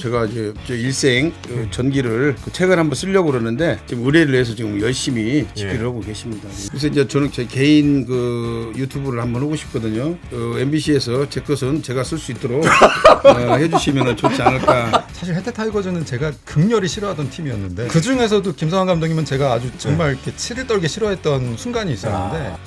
제가 이제 일생 전기를 그 책을 한번 쓰려고 그러는데 지금 의뢰를 해서 지금 열심히 집필을 하고 계십니다. 그래서 이제 저는 제 개인 그 유튜브를 한번 하고 싶거든요. MBC에서 제 것은 제가 쓸 수 있도록 해주시면 좋지 않을까. 사실 혜태 타이거즈는 제가 극렬히 싫어하던 팀이었는데 그 중에서도 김성환 감독님은 제가 아주 정말 이렇게 치를 떨게 싫어했던 순간이 있었는데.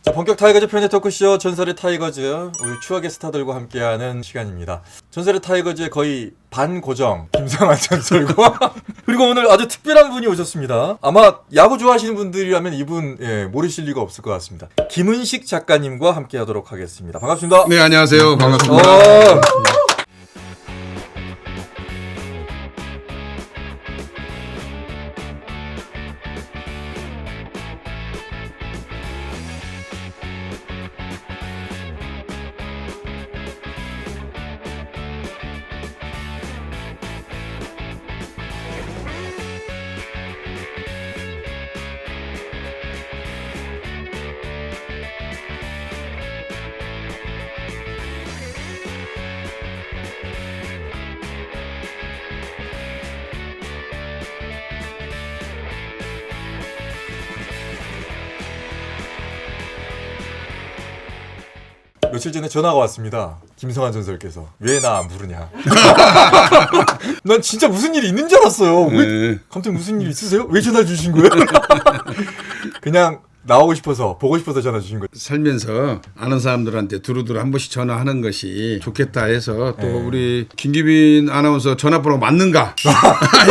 자, 본격 타이거즈 편의 토크쇼 전설의 타이거즈, 우리 추억의 스타들과 함께하는 시간입니다. 전설의 타이거즈의 거의 반고정 김성환 전설과 그리고 오늘 아주 특별한 분이 오셨습니다. 아마 야구 좋아하시는 분들이라면 이분 모르실 리가 없을 것 같습니다. 김은식 작가님과 함께하도록 하겠습니다. 반갑습니다. 네, 안녕하세요. 반갑습니다. 며칠 전에 전화가 왔습니다. 김성환 전설께서 왜 나 안 부르냐. 난 진짜 무슨 일이 있는 줄 알았어요. 왜 갑자기 무슨 일 있으세요? 왜 전화 주신 거예요? 그냥 나오고 싶어서 보고 싶어서 전화 주신 거예요. 살면서 아는 사람들한테 두루두루 한 번씩 전화하는 것이 좋겠다 해서 또 우리 김기빈 아나운서 전화번호 맞는가?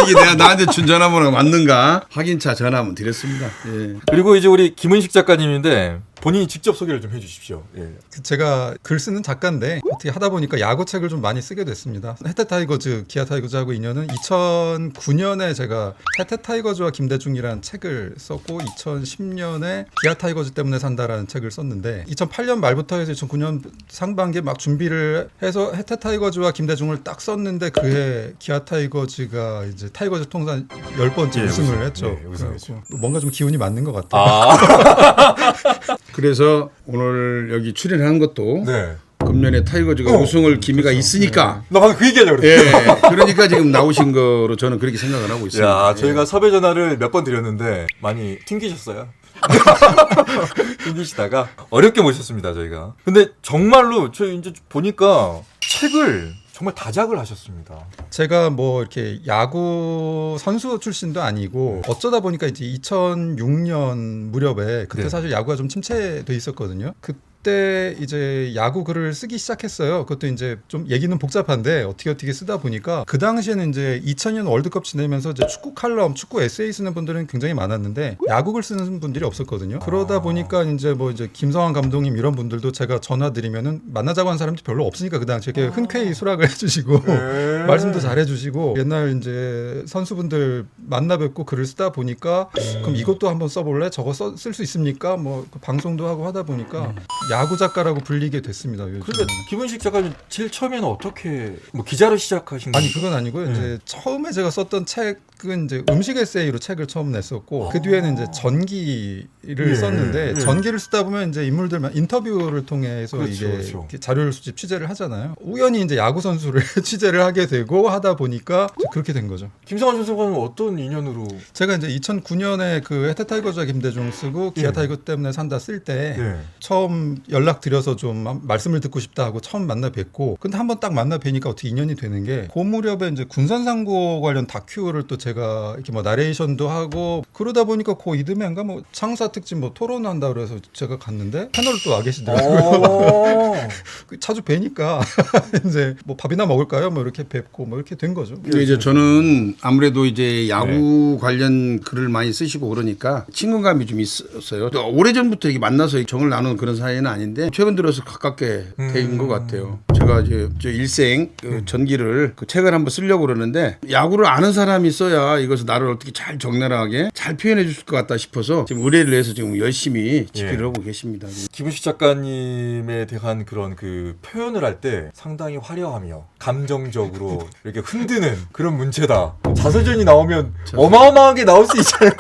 이게 내가 나한테 준 전화번호가 맞는가? 확인차 전화 한번 드렸습니다. 예. 그리고 이제 우리 김은식 작가님인데 본인이 직접 소개를 좀 해주십시오. 예. 제가 글 쓰는 작가인데 어떻게 하다 보니까 야구책을 좀 많이 쓰게 됐습니다. 혜태 타이거즈, 기아 타이거즈하고 인연은 2009년에 제가 혜태 타이거즈와 김대중이라는 책을 썼고 2010년에 기아 타이거즈 때문에 산다라는 책을 썼는데 2008년 말부터 해서 2009년 상반기에 막 준비를 해서 혜태 타이거즈와 김대중을 딱 썼는데 그해 기아 타이거즈가 이제 타이거즈 통산 10번째 우승을 했죠. 우승했죠. 뭔가 좀 기운이 맞는 것 같아요. 그래서 오늘 여기 출연한 것도 네. 금년에 타이거즈가 우승을 기미가 있으니까 나 방금 그 얘기하려고 예, 그랬어요. 그러니까 지금 나오신 거로 저는 그렇게 생각을 하고 있습니다. 야, 예. 저희가 섭외 전화를 몇 번 드렸는데 많이 튕기셨어요. 튕기시다가 어렵게 모셨습니다, 저희가. 근데 정말로 저 이제 보니까 책을 정말 다작을 하셨습니다. 제가 뭐 이렇게 야구 선수 출신도 아니고 어쩌다 보니까 이제 2006년 무렵에 그때 네. 사실 야구가 좀 침체돼 있었거든요. 그때 이제 야구 글을 쓰기 시작했어요. 그것도 이제 좀 얘기는 복잡한데 어떻게 쓰다 보니까 그 당시에는 이제 2000년 월드컵 지내면서 이제 축구 칼럼, 축구 에세이 쓰는 분들은 굉장히 많았는데 야구 글 쓰는 분들이 없었거든요. 그러다 보니까 이제 뭐 이제 김성환 감독님 이런 분들도 제가 전화 드리면은 만나자고 한 사람들이 별로 없으니까 그 당시에 이렇게 흔쾌히 수락을 해주시고 말씀도 잘해주시고 옛날 이제 선수분들 만나 뵙고 글을 쓰다 보니까 그럼 이것도 한번 써볼래? 저거 쓸 수 있습니까? 뭐 방송도 하고 하다 보니까 야구 작가라고 불리게 됐습니다. 요즘에는. 그런데 김은식 작가님 제일 처음에는 어떻게 뭐 기자로 시작하신 거예요? 아니 그건 아니고요. 이제 처음에 제가 썼던 책은 이제 음식 에세이로 책을 처음 냈었고 그 뒤에는 이제 전기를 썼는데 전기를 쓰다 보면 이제 인물들만 인터뷰를 통해서 그렇죠, 이게 그렇죠. 이렇게 자료를 수집 취재를 하잖아요. 우연히 이제 야구 선수를 취재를 하게 되고 하다 보니까 이제 그렇게 된 거죠. 김성환 선수는 어떤 인연으로? 제가 이제 2009년에 그 혜태 타이거즈와 김대중 쓰고 기아 타이거 때문에 산다 쓸 때 처음 연락 드려서 좀 말씀을 듣고 싶다 하고 처음 만나 뵙고 근데 한번 딱 만나 뵈니까 어떻게 인연이 되는 게 그 무렵에 이제 군산상고 관련 다큐를 또 제가 이렇게 뭐 나레이션도 하고 그러다 보니까 그 이듬해인가 뭐 창사 특집 뭐 토론한다 그래서 제가 갔는데 패널 또 와 계시더라고요. 자주 뵈니까 이제 뭐 밥이나 먹을까요? 뭐 이렇게 뵙고 뭐 이렇게 된 거죠. 근데 이제 저는 아무래도 이제 야구 관련 글을 많이 쓰시고 그러니까 친근감이 좀 있었어요. 오래전부터 이렇게 만나서 정을 나누는 그런 사이는 아닌데 최근 들어서 가깝게 된 것 같아요. 제가 이제 저 일생 그 전기를 그 책을 한번 쓰려고 그러는데 야구를 아는 사람이 써야 이것을 나를 어떻게 잘 적나라하게 잘 표현해 줄 것 같다 싶어서 지금 의뢰를 해서 지금 열심히 집필을 하고 계십니다. 김은식 작가님에 대한 그런 그 표현을 할 때 상당히 화려하며 감정적으로 이렇게 흔드는 그런 문체다. 자서전이 나오면 어마어마하게 나올 수 있잖아요.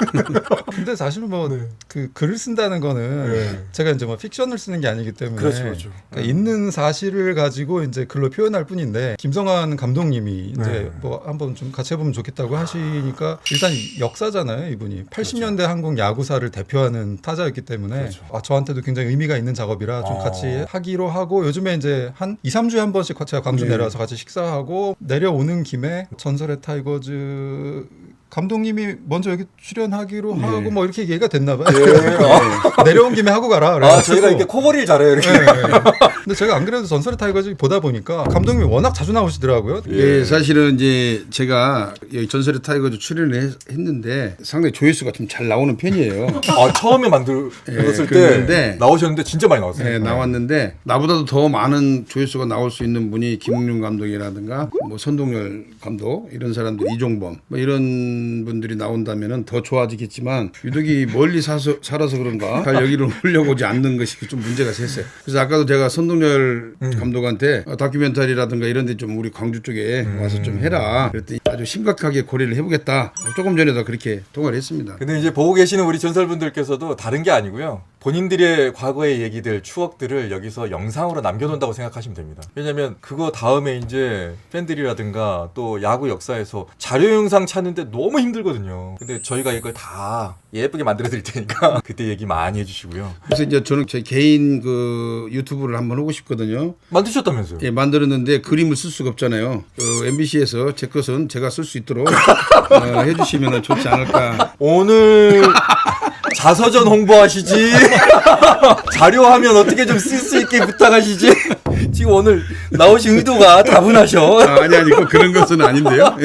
근데 사실은 뭐 네. 그 글을 쓴다는 거는 네. 제가 이제 뭐 픽션을 쓰는 게 아니기 때문에 그렇죠. 그러니까 있는 사실을 가지고 이제 글로 표현할 뿐인데 김성환 감독님이 이제 네. 뭐 한번 좀 같이 해보면 좋겠다고 하시니까 일단 역사잖아요 이분이 80년대 한국 야구사를 대표하는 타자였기 때문에 그렇죠. 저한테도 굉장히 의미가 있는 작업이라 좀 같이 하기로 하고 요즘에 이제 한 2, 3주에 한 번씩 제가 광주 네. 내려와서 같이 식사하고 내려오는 김에 전설의 타이거즈 감독님이 먼저 여기 출연하기로 네. 하고 뭐 이렇게 얘기가 됐나 봐요. 예. 내려온 김에 하고 가라. 아, 그래가지고. 저희가 이렇게 코골이를 잘해요, 이렇게. 네. 근데 제가 안 그래도 전설의 타이거즈 보다 보니까 감독님이 워낙 자주 나오시더라고요. 예, 사실은 이제 제가 여기 전설의 타이거즈 출연을 했는데 상당히 조회수가 좀 잘 나오는 편이에요. 아, 처음에 만들었을 예, 때 그런데 나오셨는데 진짜 많이 나왔어요. 네, 나왔는데 나보다도 더 많은 조회수가 나올 수 있는 분이 김웅룡 감독이라든가 뭐 선동열 감독 이런 사람들 이종범 뭐 이런 분들이 나온다면은 더 좋아지겠지만 유독이 멀리 살아서 그런가 잘 여기로 오려고 오지 않는 것이 좀 문제가 됐어요. 그래서 아까도 제가 선동열 감독한테 다큐멘터리라든가 이런 데 좀 우리 광주 쪽에 와서 좀 해라 그랬더니 아주 심각하게 고려를 해보겠다. 조금 전에도 그렇게 통화를 했습니다. 근데 이제 보고 계시는 우리 전설분들께서도 다른 게 아니고요. 본인들의 과거의 얘기들, 추억들을 여기서 영상으로 남겨놓는다고 생각하시면 됩니다. 왜냐면 그거 다음에 이제 팬들이라든가 또 야구 역사에서 자료 영상 찾는데 너무 힘들거든요. 근데 저희가 이걸 다 예쁘게 만들어 드릴 테니까 그때 얘기 많이 해주시고요. 그래서 이제 저는 제 개인 그 유튜브를 한번 하고 싶거든요. 만드셨다면서요? 예, 만들었는데 그림을 쓸 수가 없잖아요. MBC에서 제 것은 제가 쓸 수 있도록 해주시면 좋지 않을까. 오늘 자서전 홍보하시지. 자료화면 어떻게 좀 쓸 수 있게 부탁하시지. 지금 오늘 나오신 의도가 다분하셔. 아니 꼭 그런 것은 아닌데요.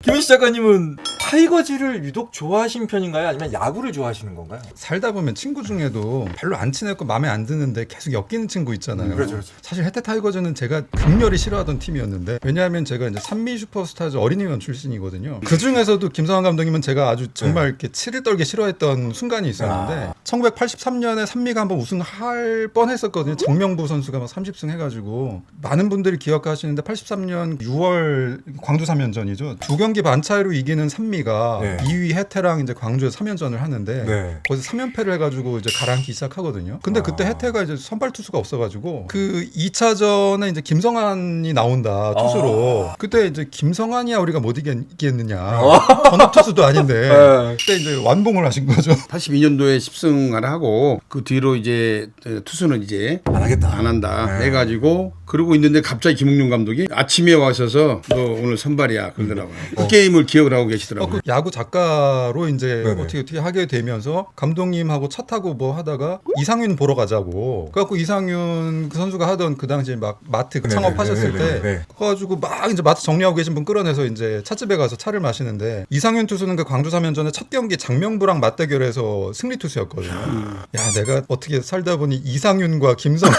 김은식 작가님은 타이거즈를 유독 좋아하시는 편인가요? 아니면 야구를 좋아하시는 건가요? 살다 보면 친구 중에도 별로 안 친했고 마음에 안 드는데 계속 엮이는 친구 있잖아요. 그렇죠. 사실 혜태 타이거즈는 제가 극렬히 싫어하던 팀이었는데 왜냐하면 제가 이제 산미 슈퍼스타즈 어린이원 출신이거든요. 그 중에서도 김성환 감독님은 제가 아주 정말 이렇게 치를 떨게 싫어했던 순간이 있었는데 1983년에 산미가 한번 우승할 뻔했었거든요. 정명부 선수가 막 30승 해가지고 많은 분들이 기억하시는데 83년 6월 광주 3연전이죠. 두 경기 반 차이로 이기는 산미가 네. 2위 혜태랑 이제 광주에서 3연전을 하는데 네. 거기서 3연패를 해가지고 이제 가라앉기 시작하거든요. 근데 그때 혜태가 이제 선발 투수가 없어가지고 그 2차전에 이제 김성환이 나온다 투수로. 그때 이제 김성환이야 우리가 못 이기겠느냐. 전업 투수도 아닌데 네. 그때 이제 완봉을 하신 거죠. 82년도에 10승을 하고 그 뒤로 이제 투수는 이제 안 하겠다. 안 한다 네. 해가지고 그러고 있는데 갑자기 김웅룡 감독이 아침에 와셔서 너 오늘 선발이야 그러더라고요. 그 게임을 기억을 하고 계시더라고요. 그 야구 작가로 이제 네네. 어떻게 하게 되면서 감독님하고 차 타고 뭐 하다가 이상윤 보러 가자고. 그래갖고 이상윤 그 선수가 하던 그 당시에 막 마트 네네네. 창업하셨을 네네네. 때 그래가지고 막 이제 마트 정리하고 계신 분 끌어내서 이제 찻집에 가서 차를 마시는데 이상윤 투수는 그 광주 3연전에 첫 경기 장명부랑 맞대결해서 승리 투수였거든요. 야 내가 어떻게 살다 보니 이상윤과 김성환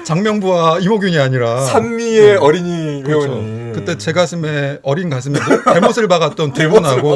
장명부와 이모균이 아니라 산미의 어린이 그렇죠. 회원이. 그때 제 가슴에 어린 가슴에 대못을 박았던 두 분하고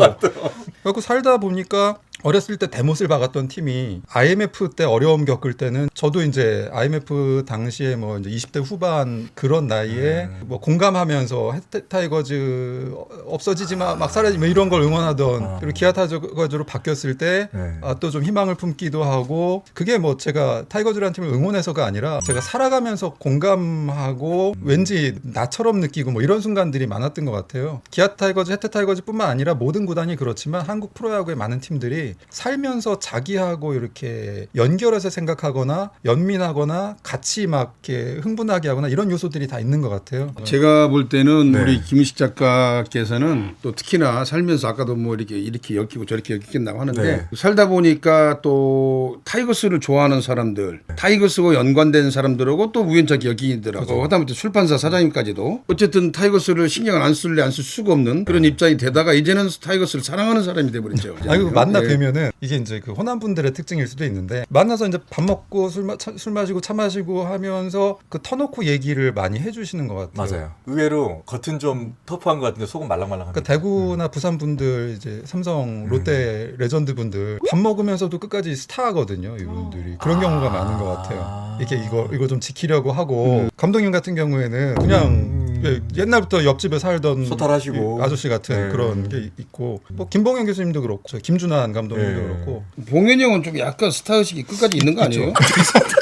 그래갖고 살다 보니까 어렸을 때 대못을 박았던 팀이 IMF 때 어려움 겪을 때는 저도 이제 IMF 당시에 뭐 이제 20대 후반 그런 나이에 뭐 공감하면서 혜태 타이거즈 없어지지 마, 막 사라지 마 이런 걸 응원하던 그리고 기아 타이거즈로 바뀌었을 때 네. 또 좀 희망을 품기도 하고 그게 뭐 제가 타이거즈라는 팀을 응원해서가 아니라 제가 살아가면서 공감하고 왠지 나처럼 느끼고 뭐 이런 순간들이 많았던 것 같아요. 기아 타이거즈, 혜태 타이거즈뿐만 아니라 모든 구단이 그렇지만 한국 프로야구의 많은 팀들이 살면서 자기하고 이렇게 연결해서 생각하거나 연민하거나 같이 막 이렇게 흥분하게 하거나 이런 요소들이 다 있는 것 같아요. 제가 볼 때는 네. 우리 김은식 작가께서는 또 특히나 살면서 아까도 뭐 이렇게 엮이고 저렇게 엮인다고 하는데 네. 살다 보니까 또 타이거스를 좋아하는 사람들, 타이거스와 연관된 사람들하고 또 우연찮게 엮이더라고. 하다못해 출판사 사장님까지도 어쨌든 타이거스를 신경을 안 쓸래 안 쓸 수가 없는 그런 입장이 되다가 이제는 타이거스를 사랑하는 사람이 돼버렸죠. 아니 그 만나 예. 되면은 이게 이제 그 호남 분들의 특징일 수도 있는데 만나서 이제 밥 먹고 술 마시고 차 마시고 하면서 그 터놓고 얘기를 많이 해주시는 것 같아요. 맞아요. 의외로 겉은 좀 터프한 것 같은데 속은 말랑말랑합니다. 그러니까 대구나 부산 분들 이제 삼성, 롯데 레전드 분들 밥 먹으면서도 끝까지 스타거든요. 이분들이 그런 경우가 많은 것 같아요. 이렇게 이거 좀 지키려고 하고 감독님 같은 경우에는 그냥 옛날부터 옆집에 살던 소탈하시고 이 아저씨 같은 그런 게 있고 뭐 김봉현 교수님도 그렇고 저 김준환 감독님도 그렇고 봉현이 형은 좀 약간 스타의식이 끝까지 있는 거 아니에요?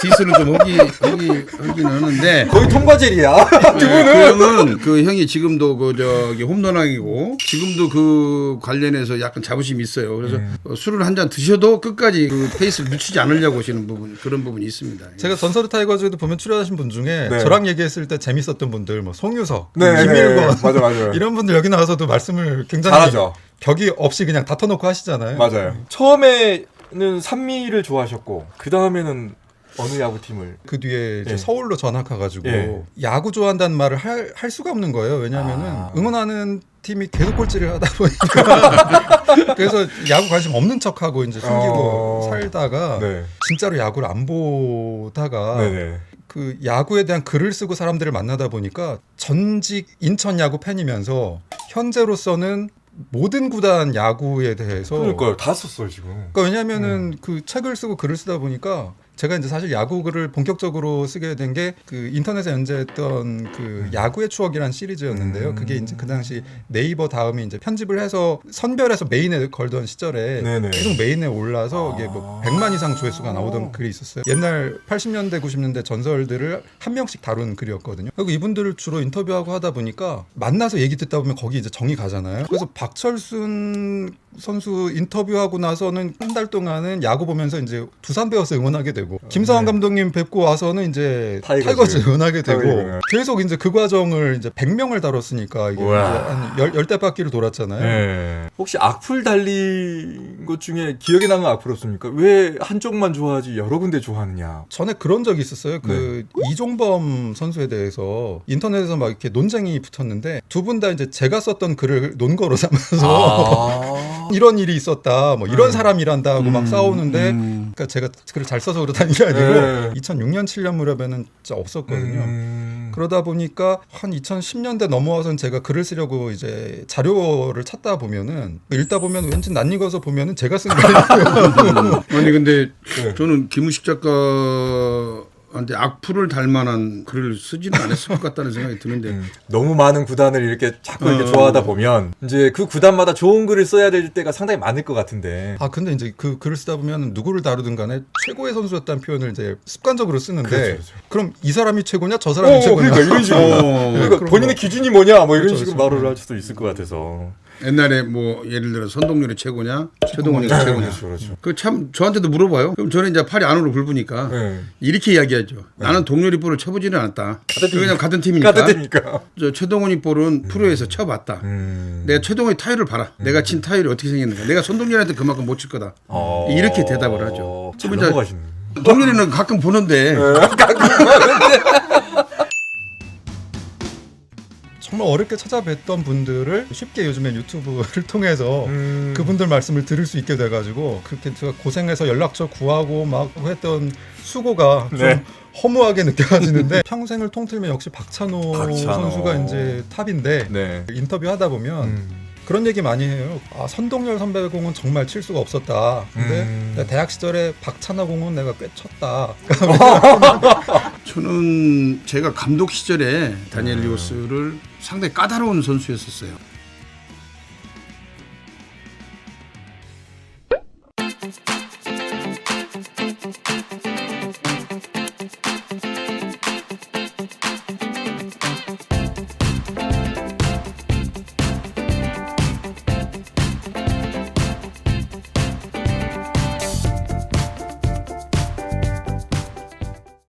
디스를 좀 하긴 하는데 거의 통과젤이야. 그 형은 그 형이 지금도 그 저기 홈런왕이고 지금도 그 관련해서 약간 자부심이 있어요. 그래서 술을 한 잔 드셔도 끝까지 그 페이스를 늦추지 않으려고 하시는 부분 그런 부분이 있습니다. 제가 전설의 타이거즈에도 보면 출연하신 분 중에 네. 저랑 얘기했을 때 재밌었던 분들 뭐 송유석, 네, 김일권 네. 맞아요. 이런 분들 여기 나와서도 말씀을 굉장히 잘하죠. 벽이 없이 그냥 다 터놓고 하시잖아요. 맞아요. 처음에는 산미를 좋아하셨고 그 다음에는 어느 야구팀을 그 뒤에 이제 예. 서울로 전학 가가지고 예. 야구 좋아한다는 말을 할 수가 없는 거예요. 왜냐하면은 응원하는 팀이 계속 꼴찌를 하다 보니까 그래서 야구 관심 없는 척하고 이제 숨기고 살다가 네. 진짜로 야구를 안 보다가 네네. 그 야구에 대한 글을 쓰고 사람들을 만나다 보니까 전직 인천 야구 팬이면서 현재로서는 모든 구단 야구에 대해서 그러니까요. 다 썼어요 지금. 그러니까 왜냐면은 그 책을 쓰고 글을 쓰다 보니까 제가 이제 사실 야구 글을 본격적으로 쓰게 된 게 그 인터넷에 연재했던 그 야구의 추억이라는 시리즈였는데요. 그게 이제 그 당시 네이버 다음에 이제 편집을 해서 선별해서 메인에 걸던 시절에 네네. 계속 메인에 올라서 이게 뭐 100만 이상 조회수가 나오던 글이 있었어요. 옛날 80년대 90년대 전설들을 한 명씩 다룬 글이었거든요. 그리고 이분들을 주로 인터뷰하고 하다 보니까 만나서 얘기 듣다 보면 거기 이제 정이 가잖아요. 그래서 박철순 선수 인터뷰하고 나서는 한 달 동안은 야구 보면서 이제 두산 베어스 응원하게 되고 김성환 감독님 뵙고 와서는 이제 타이거즈 응원하게 되고 계속 이제 그 과정을 이제 100명을 다뤘으니까 이게 이제 한 열대 바퀴를 돌았잖아요. 네. 혹시 악플 달린 것 중에 기억에 남는 악플 없습니까? 왜 한쪽만 좋아하지 여러 군데 좋아하느냐? 전에 그런 적이 있었어요. 그 이종범 선수에 대해서 인터넷에서 막 이렇게 논쟁이 붙었는데 두 분 다 이제 제가 썼던 글을 논거로 삼아서 이런 일이 있었다, 뭐 이런 사람이란다 하고 막 싸우는데, 그러니까 제가 글을 잘 써서 그렇다는 게 아니고 2006년 7년 무렵에는 진짜 없었거든요. 그러다 보니까 한 2010년대 넘어와서는 제가 글을 쓰려고 이제 자료를 찾다 보면은 읽다 보면 왠지 낯익어서 보면은 제가 쓴 거예요. 아니 근데 저는 김우식 작가한테 악플을 달 만한 글을 쓰지는 않았을 것 같다는 생각이 드는데 너무 많은 구단을 이렇게 자꾸 이렇게 좋아하다 보면 이제 그 구단마다 좋은 글을 써야 될 때가 상당히 많을 것 같은데. 아 근데 이제 그 글을 쓰다 보면 누구를 다루든 간에 최고의 선수였다는 표현을 이제 습관적으로 쓰는데 그렇죠. 그럼 이 사람이 최고냐 저 사람이 최고냐 그러니까 이런 식으로. 그러니까 그런 본인의 거. 기준이 뭐냐 뭐 이런 그렇죠, 식으로 그렇죠. 말을 할 수도 있을 것 같아서. 옛날에 뭐 예를 들어 선동열이 최고냐 최동원이가 최고냐 그렇죠. 그 참 저한테도 물어봐요. 그럼 저는 이제 팔이 안으로 굵으니까 네. 이렇게 이야기하죠. 나는 동열이 볼을 쳐보지는 않았다. 그냥 같은 팀이니까. 같으니까. 저 최동원이 볼은 프로에서 쳐봤다. 내가 최동원이 타율을 봐라. 내가 친 타율이 어떻게 생겼는가. 내가 손동열한테 그만큼 못 칠 거다. 이렇게 대답을 하죠. 잘 이제 넘어가시네. 동열이는 가끔 보는데 정말 어렵게 찾아뵀던 분들을 쉽게 요즘에 유튜브를 통해서 그분들 말씀을 들을 수 있게 돼가지고 그렇게 제가 고생해서 연락처 구하고 막 했던 수고가 좀 네. 허무하게 느껴지는데 평생을 통틀면 역시 박찬호 선수가 이제 탑인데 네. 인터뷰하다 보면 그런 얘기 많이 해요. 아, 선동열 선배 공은 정말 칠 수가 없었다. 근데 내가 대학 시절에 박찬호 공은 내가 꽤 쳤다. 저는 제가 감독 시절에 다니엘 리오스를 상당히 까다로운 선수였었어요.